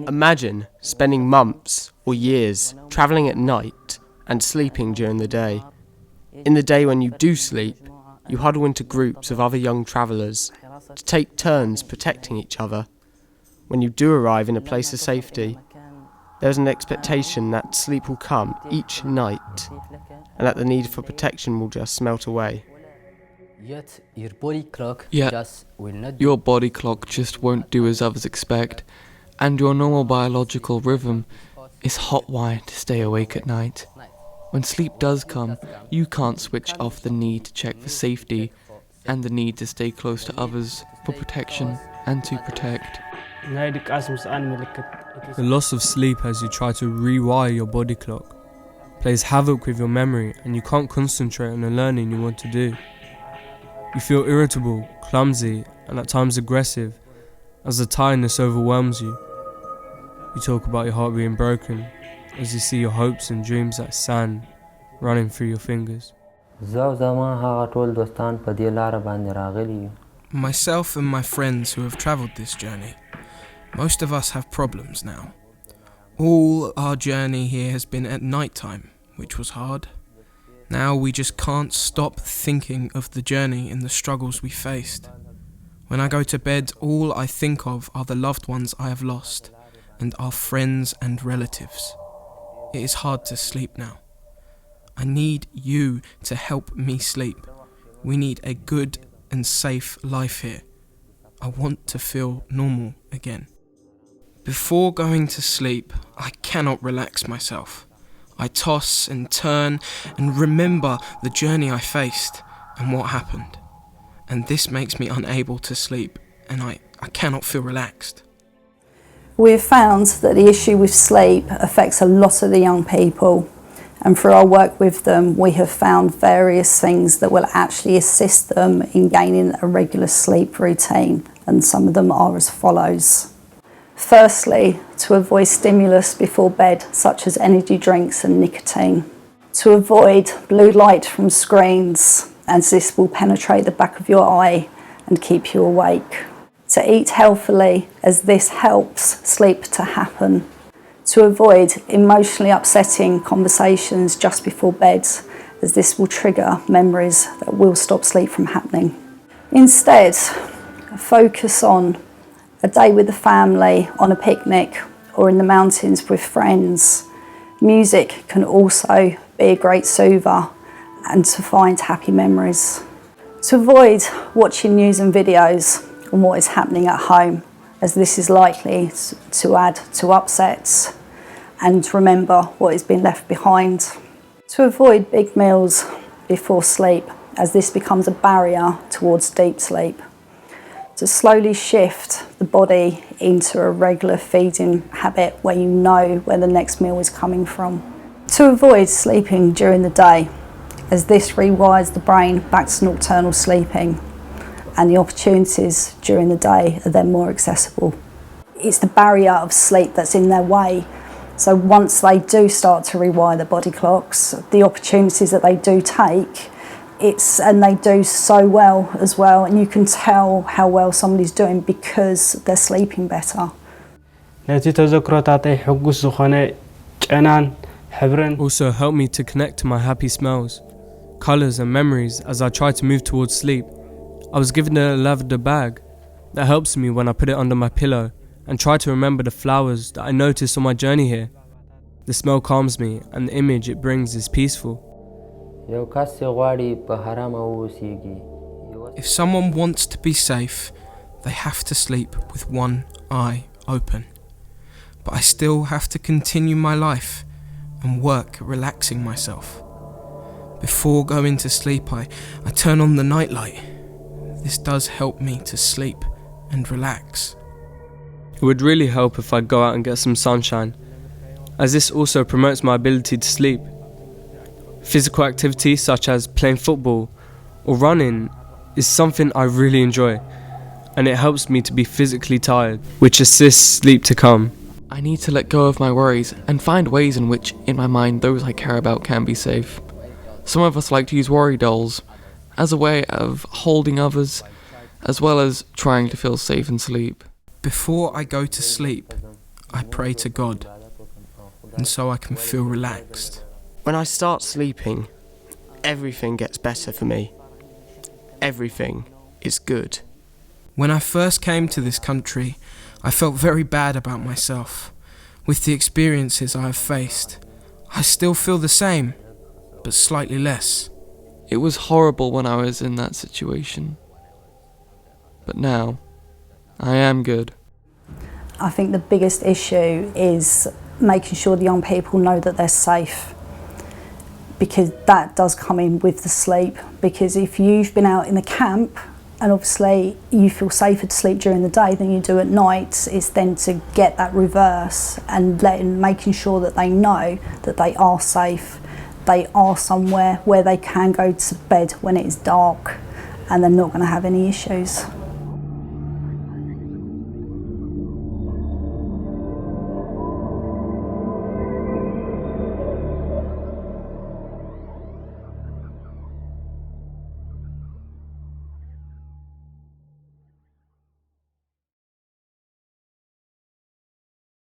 Imagine spending months or years travelling at night and sleeping during the day. In the day when you do sleep, you huddle into groups of other young travellers to take turns protecting each other. When you do arrive in a place of safety, there is an expectation that sleep will come each night and that the need for protection will just melt away. Yet your body clock just won't do as others expect, and your normal biological rhythm is hot-wired to stay awake at night. When sleep does come, you can't switch off the need to check for safety and the need to stay close to others for protection and to protect. The loss of sleep as you try to rewire your body clock plays havoc with your memory, and you can't concentrate on the learning you want to do. You feel irritable, clumsy, and at times aggressive as the tiredness overwhelms you. You talk about your heart being broken as you see your hopes and dreams like sand running through your fingers. Myself and my friends who have travelled this journey, most of us have problems now. All our journey here has been at night time, which was hard. Now we just can't stop thinking of the journey and the struggles we faced. When I go to bed, all I think of are the loved ones I have lost and our friends and relatives. It is hard to sleep now. I need you to help me sleep. We need a good and safe life here. I want to feel normal again. Before going to sleep, I cannot relax myself. I toss and turn and remember the journey I faced and what happened. And this makes me unable to sleep, and I cannot feel relaxed. We've found that the issue with sleep affects a lot of the young people, and through our work with them we have found various things that will actually assist them in gaining a regular sleep routine, and some of them are as follows. Firstly, to avoid stimulus before bed such as energy drinks and nicotine. To avoid blue light from screens, as this will penetrate the back of your eye and keep you awake. To eat healthily, as this helps sleep to happen. To avoid emotionally upsetting conversations just before bed, as this will trigger memories that will stop sleep from happening. Instead, focus on a day with the family, on a picnic, or in the mountains with friends. Music can also be a great soother and to find happy memories. To avoid watching news and videos on what is happening at home, as this is likely to add to upsets, and remember what has been left behind. To avoid big meals before sleep, as this becomes a barrier towards deep sleep. To slowly shift the body into a regular feeding habit where you know where the next meal is coming from. To avoid sleeping during the day, as this rewires the brain back to nocturnal sleeping, and the opportunities during the day are then more accessible. It's the barrier of sleep that's in their way. So once they do start to rewire the body clocks, the opportunities that they do take, and they do so well as well, and you can tell how well somebody's doing because they're sleeping better. Also help me to connect to my happy smells, colours and memories as I try to move towards sleep. I was given a lavender bag that helps me when I put it under my pillow and try to remember the flowers that I noticed on my journey here. The smell calms me and the image it brings is peaceful. If someone wants to be safe, they have to sleep with one eye open. But I still have to continue my life and work at relaxing myself. Before going to sleep, I turn on the nightlight. This does help me to sleep and relax. It would really help if I'd go out and get some sunshine, as this also promotes my ability to sleep. Physical activity such as playing football or running is something I really enjoy, and it helps me to be physically tired, which assists sleep to come. I need to let go of my worries and find ways in which, in my mind, those I care about can be safe. Some of us like to use worry dolls as a way of holding others, as well as trying to feel safe and sleep. Before I go to sleep, I pray to God, and so I can feel relaxed. When I start sleeping, everything gets better for me. Everything is good. When I first came to this country, I felt very bad about myself. With the experiences I have faced, I still feel the same, but slightly less. It was horrible when I was in that situation. But now, I am good. I think the biggest issue is making sure the young people know that they're safe, because that does come in with the sleep. Because if you've been out in the camp and obviously you feel safer to sleep during the day than you do at night, it's then to get that reverse and making sure that they know that they are safe, they are somewhere where they can go to bed when it is dark and they're not going to have any issues.